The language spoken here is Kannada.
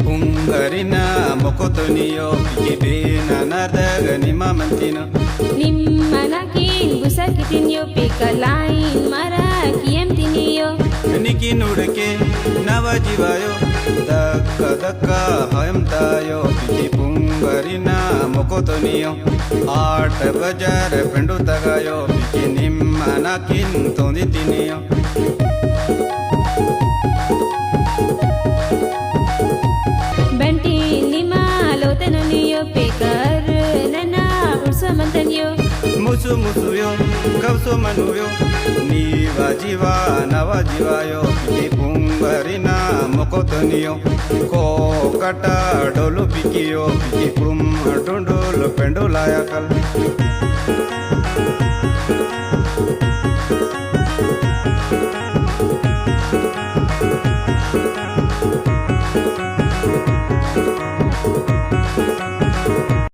Pungarina mokotoniyo kibina nadaga nimamantino Nimmanakin busakitinyo pikalain marakiyem tiniyo Niki nudake navajivayo dakka dakka hayamtayo Piki pungarina mokotoniyo ಆಟ ಬಜಾರ ಪೆಂಡು ತಗಾಯೋ ಬಿಕಿ ನಿಮ್ಮನಕಿನ್ ತೊಂದಿದ್ದೀನಿಯೋ ಬಂಟಿ ನಿಮ್ಮ ಲೋತನನಿಯೋ ಪೇಕರ್ ನನ್ನ ಉಡ್ಸಮಂತನಿಯೋ ಮುಸು ಮುಸುಯೋ ಕವಸು ಮನುಯೋ ನೀವಾಜಿವಾ ನವಾಜಿವಾಯೋ ಬಿಕಿ ಪುಂಗರಿನ ಮೊಕೊತನಿಯೋ ಕೋಕಟ ಡೋಲು ಬಿಕಿಯೋ ಬಿಕಿ ಕುರುಮ್ ಡೊಂಡೋಲು ಪೆಂಡು ಲಾಯಕಲ್